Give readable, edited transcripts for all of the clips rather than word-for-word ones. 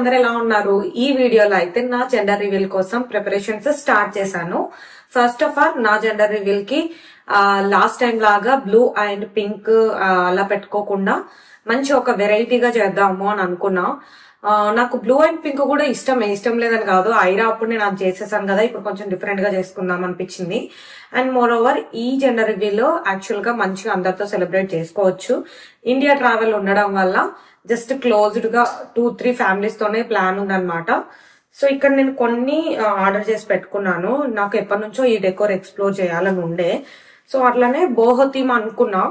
అందరూ ఎలా ఉన్నారు? ఈ వీడియోలో అయితే నా జెండర్ రివీల్ కోసం ప్రిపరేషన్స్ స్టార్ట్ చేశాను. ఫస్ట్ ఆఫ్ ఆల్ నా జెండర్ రివీల్ కి లాస్ట్ టైం లాగా బ్లూ అండ్ పింక్ అలా పెట్టుకోకుండా మంచి ఒక వెరైటీగా చేద్దాము అని అనుకున్నా. నాకు బ్లూ అండ్ పింక్ కూడా ఇష్టం లేదని కాదు. ఐరా అప్పుడు నేను అది చేసేసాను కదా, ఇప్పుడు కొంచెం డిఫరెంట్ గా చేసుకుందాం అనిపించింది. అండ్ మోర్ ఓవర్ ఈ జెండర్ రివీల్ యాక్చువల్ గా మంచిగా అందరితో సెలబ్రేట్ చేసుకోవచ్చు. ఇండియా ట్రావెల్ ఉండడం వల్ల జస్ట్ క్లోజ్డ్ గా 2-3 ఫ్యామిలీస్ తోనే ప్లాన్ ఉందన్నమాట. సో ఇక్కడ నేను కొన్ని ఆర్డర్ చేసి పెట్టుకున్నాను. నాకు ఎప్పటి నుంచో ఈ డెకోర్ ఎక్స్ప్లోర్ చేయాలని ఉండే. సో అట్లానే బోహో థీమ్ అనుకున్నా.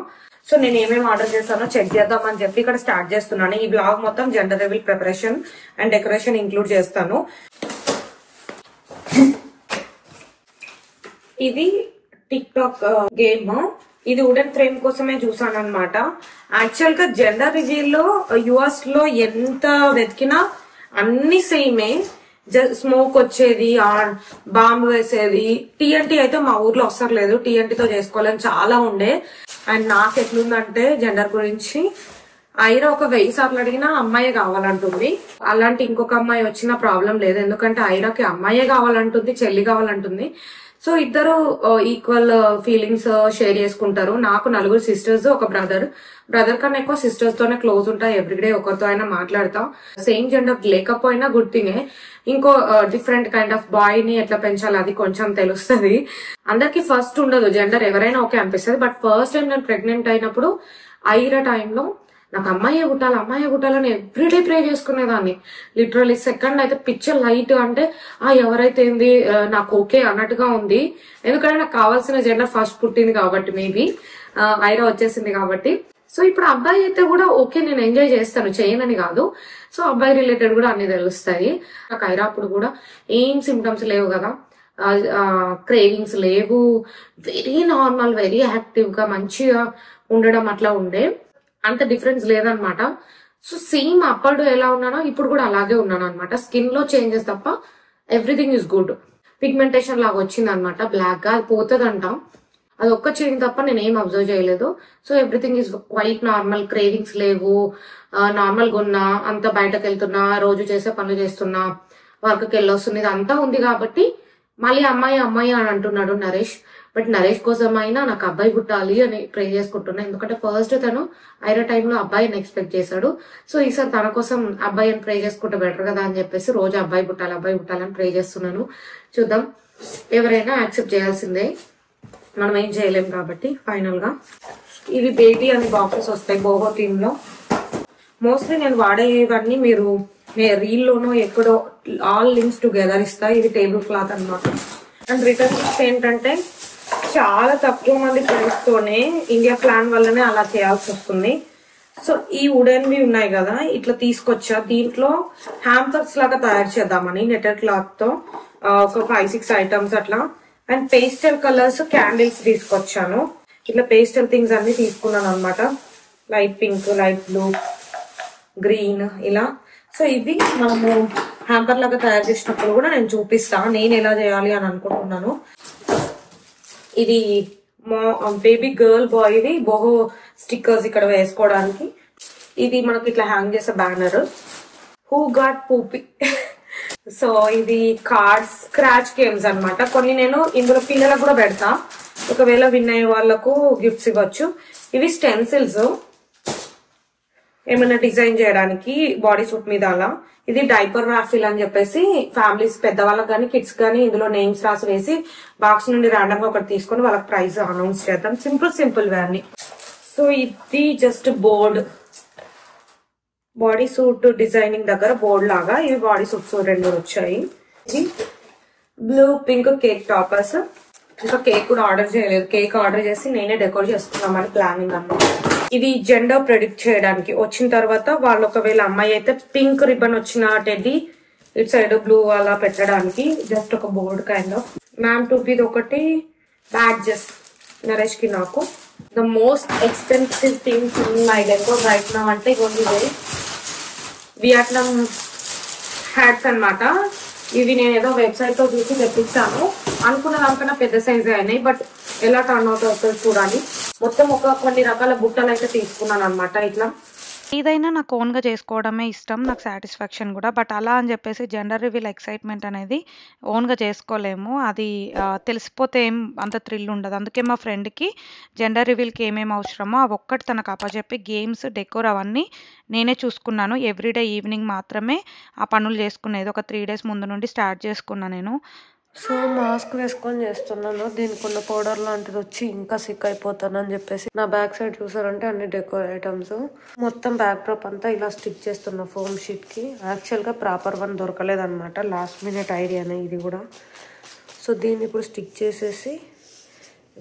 సో నేను ఏమేమి ఆర్డర్ చేశానో చెక్ చేద్దామని చెప్పి ఇక్కడ స్టార్ట్ చేస్తున్నాను. ఈ బ్లాగ్ మొత్తం gender reveal preparation and decoration include చేస్తాను. ఇది టిక్ టాక్ గేమ్. ఇది వుడెన్ ఫ్రేమ్ కోసమే చూసాను అనమాట. యాక్చువల్ గా జెండర్ రివీల్ లో యుఎస్ లో ఎంత వెతికినా అన్ని సేమే. స్మోక్ వచ్చేది, బాంబు వేసేది. టీఎన్టీ అయితే మా ఊర్లో అవసరం లేదు, టీఎన్టీతో చేసుకోవాలని చాలా ఉండే. అండ్ నాకు ఎట్లుందంటే జెండర్ గురించి ఐరా ఒక 1000 సార్లు అడిగినా అమ్మాయే కావాలంటుంది. అలాంటి ఇంకొక అమ్మాయి వచ్చిన ప్రాబ్లం లేదు, ఎందుకంటే ఐరాకి అమ్మాయే కావాలంటుంది, చెల్లి కావాలంటుంది. సో ఇద్దరు ఈక్వల్ ఫీలింగ్స్ షేర్ చేసుకుంటారు. నాకు 4 సిస్టర్స్, ఒక బ్రదర్ కన్నా ఎక్కువ సిస్టర్స్ తోనే క్లోజ్ ఉంటా. ఎవ్రీడే ఒకరితో అయినా మాట్లాడతాం. సేమ్ జెండర్ లేకపోయినా గుడ్ థింగే. ఇంకో డిఫరెంట్ కైండ్ ఆఫ్ బాయ్ ని ఎట్లా పెంచాలి అది కొంచెం తెలుస్తుంది. అందరికి ఫస్ట్ ఉండదు జెండర్, ఎవరైనా ఓకే అనిపిస్తుంది. బట్ ఫస్ట్ టైం నేను ప్రెగ్నెంట్ అయినప్పుడు ఐరా టైంలో నాకు అమ్మాయే పుట్టాలని ఎవ్రీడే ప్రే చేసుకునేదాన్ని. లిటరలీ సెకండ్ అయితే పిక్చర్ లైట్ అంటే ఎవరైతే ఏంది నాకు ఓకే అన్నట్టుగా ఉంది. ఎందుకంటే నాకు కావాల్సిన జెండర్ ఫస్ట్ పుట్టింది కాబట్టి, మేబీ ఐరా వచ్చేసింది కాబట్టి. సో ఇప్పుడు అబ్బాయి అయితే కూడా ఓకే, నేను ఎంజాయ్ చేస్తాను, చేయనని కాదు. సో అబ్బాయి రిలేటెడ్ కూడా అన్ని తెలుస్తాయి. నాకు ఐరా అప్పుడు కూడా ఏం సిమ్టమ్స్ లేవు కదా, క్రేవింగ్స్ లేవు, వెరీ నార్మల్, వెరీ యాక్టివ్ గా మంచిగా ఉండడం అట్లా ఉండే. అంత డిఫరెన్స్ లేదనమాట. సో సేమ్ అప్పుడు ఎలా ఉన్నానో ఇప్పుడు కూడా అలాగే ఉన్నాను అనమాట. స్కిన్ లో చేంజెస్ తప్ప ఎవ్రీథింగ్ ఇస్ గుడ్. పిగ్మెంటేషన్ లాగా వచ్చింది అనమాట, బ్లాక్ గా, అది పోతుందంట. అది ఒక్క చేంజ్ తప్ప నేను ఏం అబ్జర్వ్ చేయలేదు. So everything is quite normal, cravings లేవు, నార్మల్ గా ఉన్నా, అంత బయటకు వెళ్తున్నా, రోజు చేసే పనులు చేస్తున్నా, వర్క్కి వెళ్ళొస్తుంది, ఇది అంతా ఉంది కాబట్టి. మళ్ళీ అమ్మాయి అని అంటున్నాడు నరేష్. బట్ నరేష్ కోసం అయినా నాకు అబ్బాయి పుట్టాలి అని ప్రే చేసుకుంటున్నా. ఎందుకంటే ఫస్ట్ తను ఐరా టైంలో అబ్బాయిని ఎక్స్పెక్ట్ చేశాడు. సో ఈసారి తన కోసం అబ్బాయి అని ప్రే చేసుకుంటే బెటర్ కదా అని చెప్పేసి రోజు అబ్బాయి పుట్టాలని ప్రే చేస్తున్నాను. చూద్దాం, ఎవరైనా యాక్సెప్ట్ చేయాల్సిందే, మనం ఏం చేయలేం కాబట్టి. ఫైనల్ గా ఇవి బేబీ అనే బాక్సెస్ వస్తాయి బోహో థీమ్ లో. మోస్ట్లీ నేను వాడేవన్నీ మీరు రీల్ లోనో ఎక్కడో ఆల్ లింక్స్ టుగెదర్ ఇస్తాయి. ఇది టేబుల్ క్లాత్ అనమాట. అండ్ రిటర్న్ గిఫ్ట్ ఏంటంటే చాలా తక్కువ మంది ఫ్రెండ్స్ తోనే ఇండియా ప్లాన్ వల్లనే అలా చేయాల్సి వస్తుంది. సో ఈ వుడెన్వి ఉన్నాయి కదా, ఇట్లా తీసుకొచ్చా. దీంట్లో హ్యాంపర్స్ లాగా తయారు చేద్దామని నెటెడ్ క్లాత్ తో ఒక 5-6 ఐటమ్స్ అట్లా. అండ్ పేస్టల్ కలర్స్ క్యాండిల్స్ తీసుకొచ్చాను. ఇట్లా పేస్టల్ థింగ్స్ అన్ని తీసుకున్నాను అనమాట. Light pink, light blue, green ఇలా. సో ఇది మనము హ్యాంపర్ లాగా తయారు చేసినప్పుడు కూడా నేను చూపిస్తా నేను ఎలా చేయాలి అని అనుకుంటున్నాను. ఇది baby girl boy the boho stickers ఇక్కడ వేసుకోవడానికి. ఇది మనకి ఇట్లా హ్యాంగ్ చేసే banner, who got poopy. So ఇది కార్డ్స్, స్క్రాచ్ గేమ్స్ అనమాట. కొన్ని నేను ఇందులో పిల్లలకు కూడా పెడతా, ఒకవేళ విన్ అయ్యే వాళ్ళకు గిఫ్ట్స్ ఇవ్వచ్చు. ఇవి స్టెన్సిల్స్, ఏమైనా డిజైన్ చేయడానికి బాడీ సూట్ మీద అలా. ఇది డైపర్ రాఫిల్ అని చెప్పేసి ఫ్యామిలీస్ పెద్దవాళ్ళకి కానీ కిడ్స్ కానీ ఇందులో నేమ్స్ రాసి వేసి బాక్స్ నుండి ర్యాండమ్ గా ఒకటి తీసుకొని వాళ్ళకి ప్రైజ్ అనౌన్స్ చేద్దాం. సింపుల్ వే అన్ని. సో ఇది just board, body suit designing దగ్గర బోర్డ్ లాగా. ఇవి బాడీ సూట్స్ 2 వచ్చాయి. ఇది బ్లూ పింక్ కేక్ టాపర్స్. ఇంకా కేక్ కూడా ఆర్డర్ చేయలేదు, కేక్ ఆర్డర్ చేసి నేనే డెకోర్ చేసుకున్నామని ప్లానింగ్ అన్నమాట. ఇది జెండర్ ప్రెడిక్ట్ చేయడానికి. వచ్చిన తర్వాత వాళ్ళు ఒకవేళ అమ్మాయి అయితే పింక్ రిబ్బన్ వచ్చిన టెడ్డీ, ఇటు సైడ్ బ్లూ అలా పెట్టడానికి జస్ట్ ఒక బోర్డ్ కైండ్ ఆఫ్. మ్యామ్ టూపీది ఒకటి, బ్యాడ్జెస్ నరేష్ కి నాకు. The most expensive things in my decor right now అంటే ఇవన్నీ వియట్నాం హ్యాట్స్ అనమాట. ఇవి నేను ఏదో వెబ్సైట్ లో చూసి తెప్పించాను. అనుకున్న దానికన్నా పెద్ద సైజే అయినాయి, బట్ ఎలా టర్న్ అవుట్ అవుతుంది చూడాలి. మొత్తం కొన్ని రకాల బుట్టలు అయితే తీసుకున్నాను అనమాట. ఇట్లా ఏదైనా నాకు ఓన్‌గా చేసుకోవడమే ఇష్టం. నాకు సాటిస్ఫాక్షన్ గూడా. బట్ అలా అని జెప్పేసి జెండర్ రివీల్ ఎక్సైట్‌మెంట్ అనేది ఓన్‌గా చేసుకోలేము. అది తెలిసిపోతే అంత థ్రిల్ ఉండదు. అందుకే మా ఫ్రెండ్‌కి జెండర్ రివీల్‌కి ఏమేమి అవసరమో అవొక్కటి తనకు అప్పజెప్పి గేమ్స్, డెకోర్ అవన్నీ నేనే చూసుకున్నాను. ఎవ్రీడే ఈవినింగ్ మాత్రమే ఆ పనులు చేసుకునేది. ఒక 3 డేస్ ముందు నుండి స్టార్ట్ చేసుకున్నా నేను. సో మాస్క్ వేసుకొని చేస్తున్నాను. దీనికి ఉన్న పౌడర్ లాంటిది వచ్చి ఇంకా సిక్ అయిపోతానని చెప్పేసి నా బ్యాక్ సైడ్ చూసారంటే అన్ని డెకోర్ ఐటమ్స్ మొత్తం బ్యాక్ డ్రాప్ అంతా ఇలా స్టిక్ చేస్తున్నా ఫోమ్ షీట్ కి. యాక్చువల్ గా ప్రాపర్ వన్ దొరకలేదన్నమాట. లాస్ట్ మినిట్ ఐడియానే ఇది కూడా. సో దీన్ని ఇప్పుడు స్టిక్ చేసేసి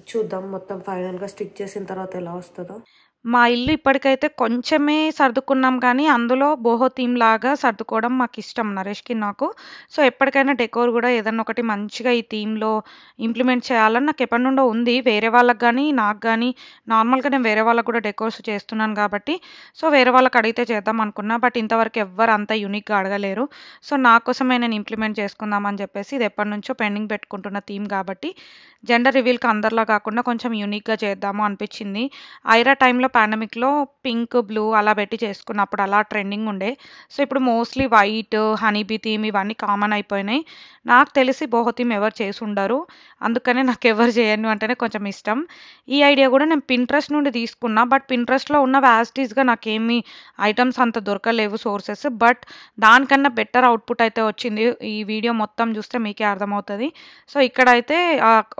చూద్దాం మొత్తం ఫైనల్ గా స్టిక్ చేసిన తర్వాత ఎలా వస్తుందో. మా ఇల్లు ఇప్పటికైతే కొంచెమే సర్దుకున్నాం కానీ, అందులో బోహో థీమ్ లాగా సర్దుకోవడం మాకిష్టం నరేష్‌కి, నాకు. సో, ఎప్పటికైనా డెకోర్ గూడా ఏదన్నా ఒకటి మంచిగా ఈ థీమ్‌లో ఇంప్లిమెంట్ చేయాలని నాకెప్పటినుండో ఉంది. వేరే వాళ్ళకి గానీ, నాకు గానీ నార్మల్‌గా నేను వేరే వాళ్ళకి గూడా డెకోర్స్ చేస్తున్నాను గాబట్టి, సో, వేరే వాళ్ళకి అడిగితే చేద్దాం అనుకున్నా. బట్ ఇంతవరకు ఎవ్వరు అంత యూనిక్‌గా అడగలేరు. సో, నా కోసమే నేను ఇంప్లిమెంట్ చేసుకుందాం అని చెప్పేసి ఇది ఎప్పటినుంచో పెండింగ్ పెట్టుకుంటున్న థీమ్ గాబట్టి, జెండర్ రివీల్‌కి అందరిలా కాకుండా కొంచెం యూనిక్‌గా చేద్దాము అనిపిచ్చింది. ఐరా టైంలో పాండమిక్‌లో పింక్, బ్లూ అలా పెట్టి చేసుకున్న. అప్పుడు అలా ట్రెండింగ్ ఉండే. సో, ఇప్పుడు mostly white, honey bee theme ఇవన్నీ కామన్ అయిపోయినాయి. నాకు తెలిసి బోహో థీమ్ ఎవరు చేసుండరు. అందుకనే నాకెవరు చేయను అంటేనే కొంచెం ఇష్టం. ఈ ఐడియా గూడా నేను పింట్రెస్ట్ నుండి తీసుకున్నా. బట్ పింట్రెస్ట్‌లో ఉన్నవి యాజ్ ఇట్ ఈస్‌గా నాకేమి ఐటెమ్స్ అంత దొరకలేవు సోర్సెస్. బట్ దానికన్నా బెటర్ అవుట్‌పుట్ అయితే వచ్చింది. ఈ వీడియో మొత్తం చూస్తే మీకే అర్థమవుతది. సో, ఇక్కడైతే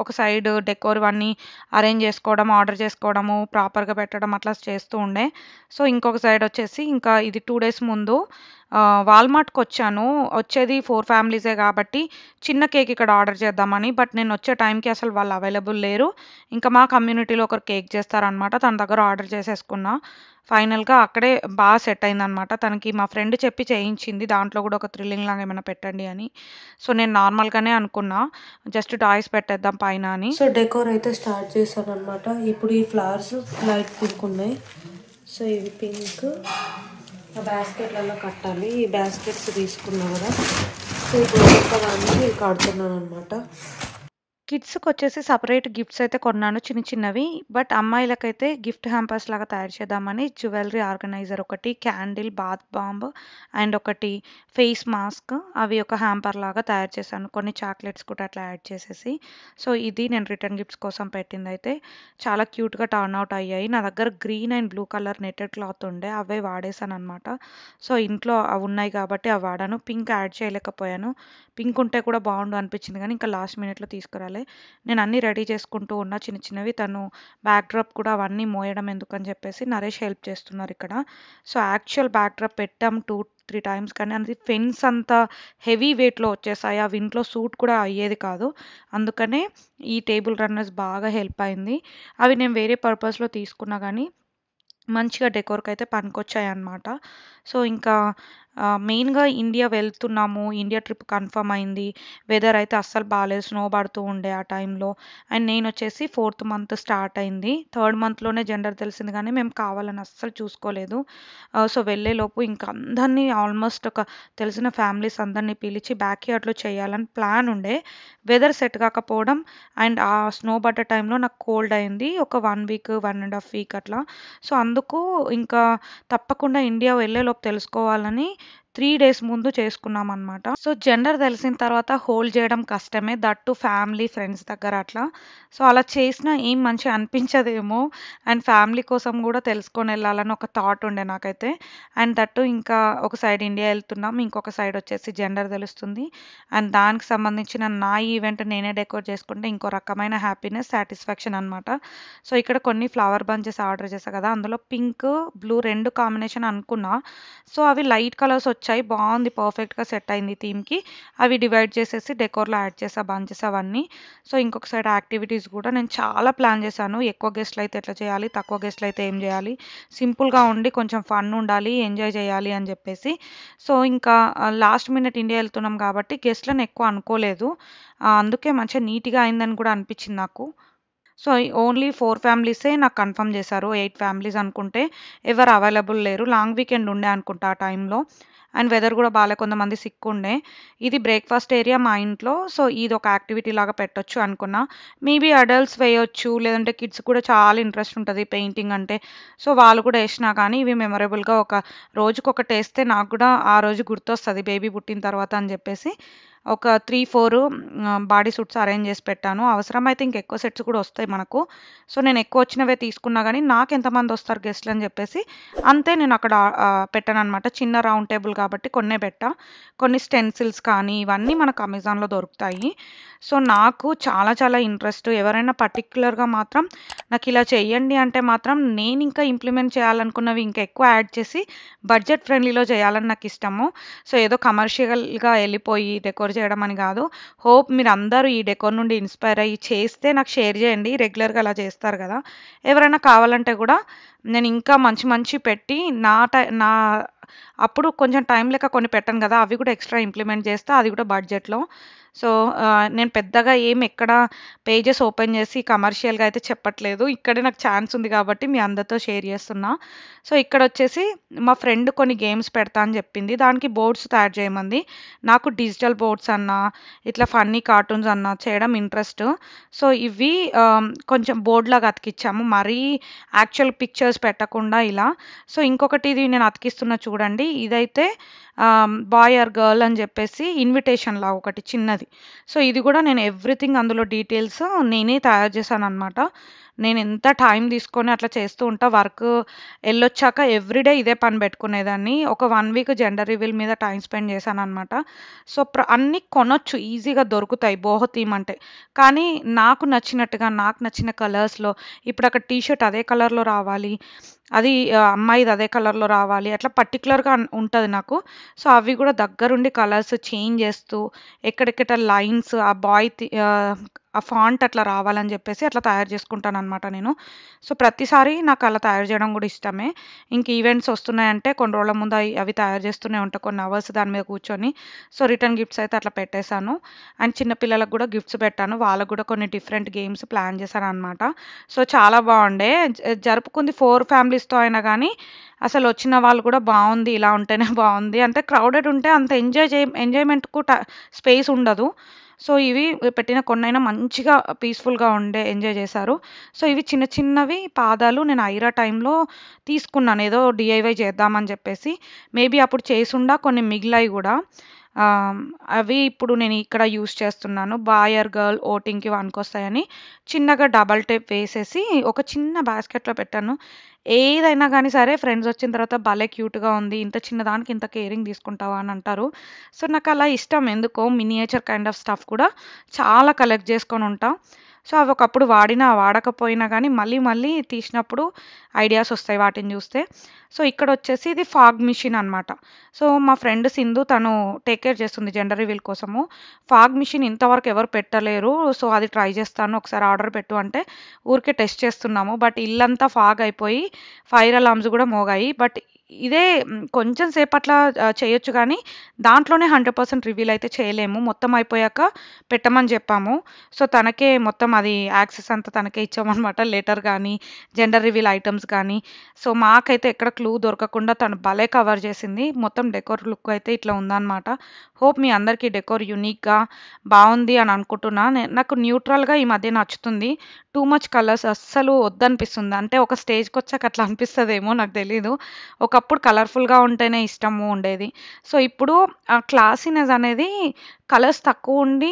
ఒక సైడ్ డెకోర్ ఇవన్నీ అరేంజ్ చేసుకోవడం, ఆర్డర్ చేసుకోవడము, ప్రాపర్‌గా పెట్టడం అట్లా చేస్తూ ఉండే. సో, ఇంకొక సైడ్ వచ్చేసి ఇంకా ఇది 2 డేస్ ముందు వాల్‌మార్ట్‌కొచ్చాను. వచ్చేది 4 ఫ్యామిలీసే కాబట్టి చిన్న కేక్ ఇక్కడ ఆర్డర్ చేద్దామని. బట్ నేనొచ్చే టైంకి అసలు వాళ్ళు అవైలబుల్ లేరు. ఇంకా మా కమ్యూనిటీలో ఒకరు కేక్ చేస్తారనమాట. తన దగ్గర ఆర్డర్ చేసేసుకున్నా. ఫైనల్‌గా అక్కడే సెట్ అయిందనమాట. తనకి మా ఫ్రెండ్ చెప్పి చేయించింది. దాంట్లో కూడా ఒక థ్రిల్లింగ్ లాగా ఏమైనా పెట్టండి అని. సో, నేను నార్మల్‌గానే అనుకున్నా. జస్ట్ టాయ్స్ పెట్టేద్దాం పైన అని. సో డెకోర్ అయితే స్టార్ట్ చేశాను అనమాట. ఇప్పుడు ఈ ఫ్లవర్స్ లైట్ పింక్ ఉన్నాయి. సో ఇవి పింక్ ఆ బాస్కెట్లలో కట్టాలి. ఈ బాస్కెట్స్ తీసుకున్నా కదా. సో ఇప్పుడు ఒక్కొక్కదాన్ని కడుతున్నాను అనమాట. కిడ్స్‌కొచ్చేసి సెపరేట్ గిఫ్ట్స్ అయితే కొన్నాను చిన్న చిన్నవి. బట్ అమ్మాయిలకైతే గిఫ్ట్ హ్యాంపర్స్ లాగా తయారు చేద్దామని జ్యువెలరీ ఆర్గనైజర్ ఒకటి, క్యాండిల్, బాత్ బాంబ్ అండ్ ఒకటి ఫేస్ మాస్క్ అవి ఒక హ్యాంపర్ లాగా తయారు చేశాను. కొన్ని చాక్లెట్స్ కూడా అట్లా యాడ్ చేసేసి. సో, ఇది నేను రిటర్న్ గిఫ్ట్స్ కోసం పెట్టిందయితే. చాలా క్యూట్‌గా టర్న్ అవుట్ అయ్యాయి. నా దగ్గర green and blue colour netted cloth ఉండే. అవే వాడేశాననమాట. సో, ఇంట్లో అవి ఉన్నాయి కాబట్టి అవి వాడాను. పింక్ యాడ్ చేయలేకపోయాను. పింక్ ఉంటే కూడా బాగుండు అనిపించింది కానీ ఇంకా లాస్ట్ మినిట్‌లో తీసుకురాలే. నేను అన్నీ రెడీ చేసుకుంటూ ఉన్నా చిన్న చిన్నవి. తను బ్యాక్ డ్రాప్ కూడా అవన్నీ మోయడం ఎందుకని చెప్పేసి నరేష్ హెల్ప్ చేస్తున్నారు ఇక్కడ. సో, యాక్చువల్ బ్యాక్ డ్రాప్ పెట్టాం 2, 3 టైమ్స్ కానీ అది ఫెన్స్ అంత హెవీ వెయిట్‌లో వచ్చేసాయి. అవి ఇంట్లో సూట్ కూడా అయ్యేది కాదు. అందుకనే ఈ టేబుల్ రన్నర్స్ బాగా హెల్ప్ అయింది. అవి నేను వేరే పర్పస్‌లో తీసుకున్నా గానీ మంచిగా డెకోర్‌కైతే పనికొచ్చాయన్నమాట. సో, ఇంకా మెయిన్‌గా ఇండియా వెళ్తున్నాము. ఇండియా ట్రిప్ కన్ఫర్మ్ అయింది. వెదర్ అయితే అస్సలు బాలేదు. స్నో పడుతూ ఉండే ఆ టైంలో. అండ్ నేనొచ్చేసి 4థ్ మంత్ స్టార్ట్ అయింది. 3rd మంత్‌లోనే జెండర్ తెలిసింది కానీ మేము కావాలని అస్సలు చూసుకోలేదు. సో, వెళ్ళేలోపు ఇంక అందరిని ఆల్మోస్ట్ ఒక తెలిసిన ఫ్యామిలీస్ అందరిని పిలిచి బ్యాక్ యార్డ్‌లో చేయాలని ప్లాన్ ఉండే. వెదర్ సెట్ కాకపోవడం అండ్ ఆ స్నో పడ్డ టైంలో నాకు కోల్డ్ అయింది. ఒక 1 వీక్, 1 ½ వీక్ అట్లా. సో, అందుకు ఇంకా తప్పకుండా ఇండియా వెళ్ళేలోపు తెలుసుకోవాలని 3 డేస్ ముందు చేసుకున్నామనమాట. సో, జెండర్ తెలిసిన తర్వాత హోల్డ్ చేయడం కష్టమే. దట్ టు ఫ్యామిలీ, ఫ్రెండ్స్ దగ్గర అట్లా. సో, అలా చేసినా ఏం మంచిగా అనిపించదేమో. అండ్ ఫ్యామిలీ కోసం కూడా తెలుసుకొని వెళ్ళాలని ఒక థాట్ ఉండే నాకైతే. అండ్ దట్ టు ఇంకా ఒక సైడ్ ఇండియా వెళ్తున్నాం. ఇంకొక సైడ్ వచ్చేసి జెండర్ తెలుస్తుంది. అండ్ దానికి సంబంధించిన నా ఈవెంట్ నేనే డెకోర్ చేసుకుంటే ఇంకో రకమైన హ్యాపీనెస్, సాటిస్ఫాక్షన్ అనమాట. సో, ఇక్కడ కొన్ని ఫ్లవర్ బంచెస్ ఆర్డర్ చేశా కదా! అందులో పింక్, బ్లూ 2 కాంబినేషన్ అనుకున్నా. సో, అవి లైట్ కలర్స్ వచ్చాయి. బాగుంది. పర్ఫెక్ట్‌గా సెట్ అయింది థీమ్‌కి. అవి డివైడ్ చేసేసి డెకోర్‌లో యాడ్ చేశా బంచెస్ అవన్నీ. సో, ఇంకొక సైడ్ యాక్టివిటీస్ కూడా నేను చాలా ప్లాన్ చేశాను. ఎక్కువ గెస్ట్‌లు అయితే ఎట్లా చేయాలి? తక్కువ గెస్ట్‌లు అయితే ఏం చేయాలి? సింపుల్‌గా ఉండి కొంచెం ఫన్ ఉండాలి, ఎంజాయ్ చేయాలి అని చెప్పేసి. సో, ఇంకా లాస్ట్ మినిట్ ఇండియా వెళ్తున్నాం కాబట్టి గెస్ట్‌లని ఎక్కువ అనుకోలేదు. అందుకే మంచిగా నీట్‌గా అయిందని కూడా అనిపించింది నాకు. సో, ఓన్లీ 4 ఫ్యామిలీసే నాకు కన్ఫర్మ్ చేశారు. 8 ఫ్యామిలీస్ అనుకుంటే ఎవరు అవైలబుల్ లేరు. లాంగ్ వీకెండ్ ఉండే అనుకుంటా ఆ టైంలో. అండ్ వెదర్ కూడా బాలే, కొంతమంది సిక్ ఉండే. ఇది బ్రేక్‌ఫాస్ట్ ఏరియా మా ఇంట్లో. సో, ఇదొక యాక్టివిటీ లాగా పెట్టొచ్చు అనుకున్నా. మేబీ అడల్ట్స్ వేయొచ్చు, లేదంటే కిడ్స్ కూడా చాలా ఇంట్రెస్ట్ ఉంటది పెయింటింగ్ అంటే. సో, వాళ్ళు కూడా ఏసినా కానీ ఇవి మెమరబుల్‌గా ఒక రోజుకొకటేస్తే నాకు కూడా ఆ రోజు గుర్తొస్తది బేబీ పుట్టిన తర్వాత అని చెప్పేసి ఒక 3, 4 బాడీ సూట్స్ అరేంజ్ చేసి పెట్టాను. అవసరమైతే ఇంకెక్కువ సెట్స్ కూడా వస్తాయి మనకు. సో, నేను ఎక్కువ వచ్చినవే తీసుకున్నా గానీ నాకెంతమంది వస్తారు గెస్ట్‌లు అని చెప్పేసి అంతే నేను అక్కడ పెట్టాననమాట. చిన్న రౌండ్ టేబుల్ కాబట్టి కొన్నే పెట్టా. కొన్ని స్టెన్సిల్స్ కానీ ఇవన్నీ మనకు అమెజాన్‌లో దొరుకుతాయి. సో, నాకు చాలా చాలా ఇంట్రెస్ట్. ఎవరైనా పర్టిక్యులర్‌గా మాత్రం నాకిలా చెయ్యండి అంటే మాత్రం నేనింకా ఇంప్లిమెంట్ చేయాలనుకున్నవి ఇంకా ఎక్కువ యాడ్ చేసి బడ్జెట్ ఫ్రెండ్లీలో చేయాలని నాకిష్టము. సో, ఏదో కమర్షియల్‌గా ఎళ్ళిపోయి డెకోర్ చేయడం అని కాదు. హోప్ మీరందరూ ఈ డెకోర్ నుండి ఇన్‌స్పైర్ అయ్యి చేస్తే నాకు షేర్ చేయండి. రెగ్యులర్‌గా అలా చేస్తారు కదా! ఎవరైనా కావాలంటే కూడా నేను ఇంకా మంచి మంచివి పెట్టి నా అప్పుడు కొంచెం టైం లేక కొన్ని పెట్టాను కదా! అవి కూడా ఎక్స్‌ట్రా ఇంప్లిమెంట్ చేస్తా. అది కూడా బడ్జెట్‌లో. సో, నేను పెద్దగా ఏమి ఎక్కడ పేజెస్ ఓపెన్ చేసి కమర్షియల్‌గా అయితే చెప్పట్లేదు. ఇక్కడే నాకు ఛాన్స్ ఉంది కాబట్టి మీ అందరితో షేర్ చేస్తున్నా. సో, ఇక్కడొచ్చేసి మా ఫ్రెండ్ కొన్ని గేమ్స్ పెడతా అని చెప్పింది. దానికి బోర్డ్స్ తయారు చేయమంది. నాకు డిజిటల్ బోర్డ్స్ అన్నా, ఇట్లా ఫన్నీ కార్టూన్స్ అన్నా చేయడం ఇంట్రెస్ట్. సో, ఇవి కొంచెం బోర్డ్‌లాగా అతికిచ్చాము. మరీ యాక్చువల్ పిక్చర్స్ పెట్టకుండా ఇలా. సో, ఇంకొకటి ఇది నేను అతికిస్తున్నా చూడండి. ఇదైతే బాయ్ ఆర్ గర్ల్ అని చెప్పేసి ఇన్విటేషన్‌లా ఒకటి చిన్నది. సో, ఇది కూడా నేను ఎవ్రీథింగ్ అందులో డీటెయిల్స్ నేనే తయారు చేశాననమాట. నేను ఎంత టైం తీసుకొని అట్లా చేస్తూ ఉంటా. వర్క్ ఎళ్ళొచ్చాక ఎవ్రీడే ఇదే పని పెట్టుకునేదాన్ని. ఒక 1 వీక్ జెండర్ రివీల్ మీద టైమ్ స్పెండ్ చేశాననమాట. సో, అన్నీ కొనొచ్చు, ఈజీగా దొరుకుతాయి బోహో థీమ్ అంటే. కానీ నాకు నచ్చినట్టుగా, నాకు నచ్చిన కలర్స్‌లో ఇప్పుడు అక్కడ టీ షర్ట్ అదే కలర్‌లో రావాలి. అది అమ్మాయిది అదే కలర్‌లో రావాలి. అట్లా పర్టిక్యులర్‌గా ఉంటది నాకు. సో, అవి కూడా దగ్గరుండి కలర్స్ చేంజ్ చేస్తూ, ఎక్కడెక్కడ లైన్స్ ఆ ఫాంట్ అట్లా రావాలని చెప్పేసి అట్లా తయారు చేసుకుంటాననమాట నేను. సో, ప్రతిసారి నాకు అలా తయారు చేయడం కూడా ఇష్టమే. ఇంక ఈవెంట్స్ వస్తున్నాయంటే కొన్ని రోజుల ముందు అవి తయారు చేస్తూనే ఉంటా. కొన్ని అవర్స్ దాని మీద కూర్చొని. సో, రిటర్న్ గిఫ్ట్స్ అయితే అట్లా పెట్టేశాను. అండ్ చిన్న పిల్లలకు కూడా గిఫ్ట్స్ పెట్టాను. వాళ్ళకి కూడా కొన్ని డిఫరెంట్ గేమ్స్ ప్లాన్ చేశాననమాట. సో, చాలా బాగుండే. జరుపుకుంది 4 ఫ్యామిలీస్‌తో అయినా గానీ అసలొచ్చిన వాళ్ళు కూడా బావుంది, ఇలా ఉంటేనే బావుంది. అంటే క్రౌడెడ్ ఉంటే అంత ఎంజాయ్‌మెంట్‌కు స్పేస్ ఉండదు. సో, ఇవి పెట్టిన కొన్నైనా మంచిగా పీస్‌ఫుల్‌గా ఎంజాయ్ చేశారు. సో, ఇవి చిన్న చిన్నవి పాదాలు నేను ఐరా టైంలో తీసుకున్నాను. ఏదో డీఐవై చేద్దామని చెప్పేసి. మేబీ అప్పుడు చేసుండా కొన్ని మిగిలాయి గూడా. అవి ఇప్పుడు నేను ఇక్కడ యూజ్ చేస్తున్నాను. బాయ్ ఆర్ గర్ల్ ఓటింగ్‌కి వనుకొస్తాయని చిన్నగా డబుల్ టేప్ వేసేసి ఒక చిన్న బాస్కెట్‌లో పెట్టాను. ఏదైనా గానీ సరే ఫ్రెండ్స్ వచ్చిన తర్వాత భలే క్యూట్‌గా ఉంది. ఇంత చిన్నదానికి ఇంత కేరింగ్ తీసుకుంటావా అని అంటారు. సో, నాకలా ఇష్టం ఎందుకో మినియేచర్ కైండ్ ఆఫ్ స్టఫ్ కూడా చాలా కలెక్ట్ చేసుకొనుంటా. సో, అవి ఒకప్పుడు వాడినా, వాడకపోయినా గానీ మళ్ళీ మళ్ళీ తీసినప్పుడు ఐడియాస్ వస్తాయి వాటిని చూస్తే. సో, ఇక్కడొచ్చేసి ఇది ఫాగ్ మిషన్ అనమాట. సో, మా ఫ్రెండ్ సింధు తను టేక్ కేర్ చేస్తుంది జెండర్ రివీల్ కోసము. ఫాగ్ మిషన్ ఇంతవరకు ఎవరు పెట్టలేరు. సో, అది ట్రై చేస్తాను. ఒకసారి ఆర్డర్ పెట్టు అంటే ఊరికే టెస్ట్ చేస్తున్నాము. బట్ ఇల్లంతా ఫాగ్ అయిపోయి ఫైర్ అలార్మ్స్ కూడా మోగాయి. బట్ ఇదే కొంచెం సేపట్ల చేయొచ్చు గానీ దాంట్లోనే 100% రివీల్ అయితే చేయలేము. మొత్తం అయిపోయాక పెట్టమని చెప్పాము. సో, తనకే మొత్తం అది యాక్సెస్ అంతా తనకే ఇచ్చామనమాట. లెటర్ గానీ, జెండర్ రివీల్ ఐటెమ్స్ గానీ. సో, మాకైతే ఎక్కడ క్లూ దొరకకుండా తను భలే కవర్ చేసింది. మొత్తం డెకోర్ లుక్ అయితే ఇట్లా ఉందనమాట. హోప్ మీ అందరికీ డెకోర్ యూనిక్‌గా బావుంది అని అనుకుంటున్నా. నాకు న్యూట్రల్‌గా ఈ మధ్య నచ్చుతుంది. టూ మచ్ కలర్స్ అస్సలు వద్దనిపిస్తుంది. అంటే ఒక స్టేజ్‌కొచ్చాక అట్లా అనిపిస్తదేమో నాకు తెలీదు. ఒకప్పుడు కలర్‌ఫుల్‌గా ఉంటేనే ఇష్టము ఉండేది. సో, ఇప్పుడు ఆ క్లాసీనెస్ అనేది కలర్స్ తక్కువుండి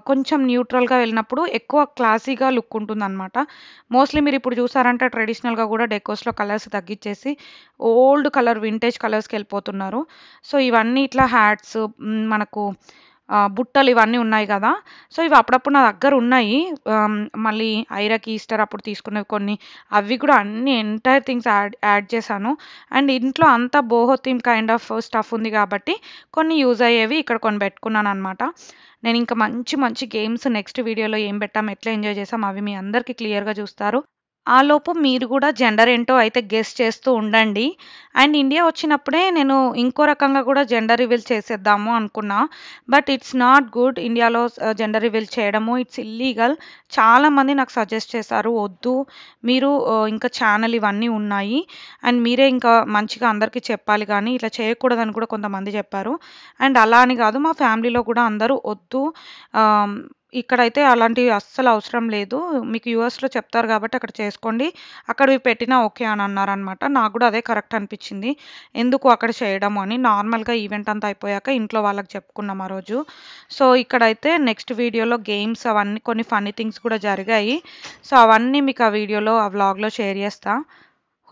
కొంచెం న్యూట్రల్‌గా వెళ్ళినప్పుడు ఎక్కువ క్లాసీగా లుక్ ఉంటుందనమాట. మోస్ట్‌లీ మీరిప్పుడు చూసారంటే ట్రెడిషనల్‌గా కూడా డెకోర్స్‌లో కలర్స్ తగ్గిచ్చేసి ఓల్డ్ కలర్ వింటేజ్ కలర్స్‌కెళ్ళిపోతున్నారు. సో, ఇవన్నీ ఇట్లా హ్యాట్స్ మనకు బుట్టలు ఇవన్నీ ఉన్నాయి గదా! సో, ఇవి అప్పుడప్పుడు నా దగ్గర ఉన్నాయి. మళ్ళీ ఐరాకి ఈస్టర్ అప్పుడు తీసుకున్నవి కొన్ని. అవి కూడా అన్ని ఎంటైర్ థింగ్స్ యాడ్ చేశాను. అండ్ ఇంట్లో అంతా boho theme kind of stuff ఉంది కాబట్టి కొన్ని యూజ్ అయ్యేవి ఇక్కడ కొన్ని పెట్టుకున్నాననమాట. నేనింకా మంచి మంచి గేమ్స్ నెక్స్ట్ వీడియోలో ఏం పెట్టాం, ఎట్లా ఎంజాయ్ చేసాం అవి మీ అందరికీ క్లియర్‌గా చూస్తారు. ఆలోపు మీరు కూడా జెండర్ ఏంటో అయితే గెస్ చేస్తూ ఉండండి. అండ్ ఇండియా వచ్చినప్పుడే నేను ఇంకో రకంగా కూడా జెండర్ రివీల్ చేసేద్దాము అనుకున్నా. బట్ ఇట్స్ నాట్ గుడ్ ఇండియాలో జెండర్ రివీల్ చేయడము. It's illegal. చాలామంది నాకు సజెస్ట్ చేశారు, వద్దు మీరు ఇంకా ఛానల్ ఇవన్నీ ఉన్నాయి అండ్ మీరే ఇంకా మంచిగా అందరికీ చెప్పాలి కానీ ఇట్లా చేయకూడదని కూడా కొంతమంది చెప్పారు. అండ్ అలా అని కాదు, మా ఫ్యామిలీలో కూడా అందరూ వద్దు, ఇక్కడైతే అలాంటివి అస్సలు అవసరం లేదు, మీకు యూఎస్లో చెప్తారు కాబట్టి అక్కడ చేసుకోండి, అక్కడవి పెట్టినా ఓకే అని అన్నారనమాట. నాకు కూడా అదే కరెక్ట్ అనిపించింది, ఎందుకు అక్కడ చేయడం అని. నార్మల్గా ఈవెంట్ అంతా అయిపోయాక ఇంట్లో వాళ్ళకి చెప్పుకున్నాం ఆ రోజు. సో ఇక్కడైతే నెక్స్ట్ వీడియోలో గేమ్స్ అవన్నీ కొన్ని ఫన్నీ థింగ్స్ కూడా జరిగాయి. సో అవన్నీ మీకు ఆ వీడియోలో ఆ వ్లాగ్లో షేర్ చేస్తా.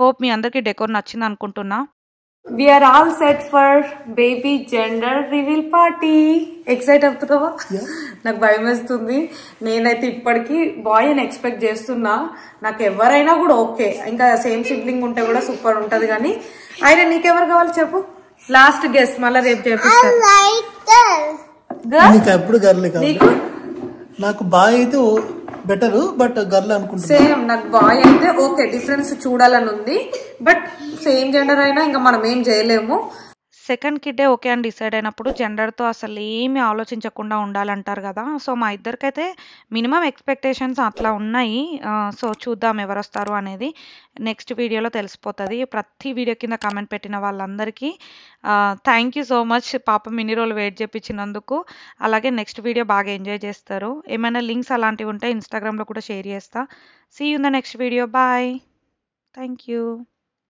హోప్ మీ అందరికీ డెకోర్ నచ్చింది అనుకుంటున్నా. We are all set for baby gender reveal party. Excite అవుతున్నావా? నాకు భయం వేస్తుంది. నేనైతే ఇప్పటికీ బాయ్ అని ఎక్స్పెక్ట్ చేస్తున్నా. నాకు ఎవరైనా కూడా ఓకే, ఇంకా సేమ్ సిబ్లింగ్ ఉంటే కూడా సూపర్ ఉంటది. కానీ ఆయన నీకెవరు కావాలి చెప్పు, లాస్ట్ గెస్ట్ మళ్ళీ రేపు చేపిస్తాను. ఎప్పుడు గర్ల్ కావాలి, నాకు బాయ్ అయితే బెటర్, బట్ గర్ల్ అనుకుంటా. సేమ్ నాకు బాయ్ అయితే ఓకే, డిఫరెన్స్ చూడాలని ఉంది, బట్ సేమ్ జెండర్ అయినా ఇంకా మనం ఏం చేయలేము. సెకండ్ కిడ్డే ఓకే అని డిసైడ్ అయినప్పుడు జెండర్తో అసలు ఏమీ ఆలోచించకుండా ఉండాలంటారు కదా. సో మా ఇద్దరికైతే మినిమం ఎక్స్పెక్టేషన్స్ అట్లా ఉన్నాయి. సో చూద్దాం ఎవరు వస్తారు అనేది నెక్స్ట్ వీడియోలో తెలిసిపోతుంది. ప్రతి వీడియో కింద కామెంట్ పెట్టిన వాళ్ళందరికీ థ్యాంక్ యూ సో మచ్. పాపం ఇన్ని రోజులు వెయిట్ చేయించినందుకు. అలాగే నెక్స్ట్ వీడియో బాగా ఎంజాయ్ చేస్తారు. ఏమైనా లింక్స్ అలాంటివి ఉంటే ఇన్స్టాగ్రామ్లో కూడా షేర్ చేస్తా. See you in the next video. Bye. Thank you.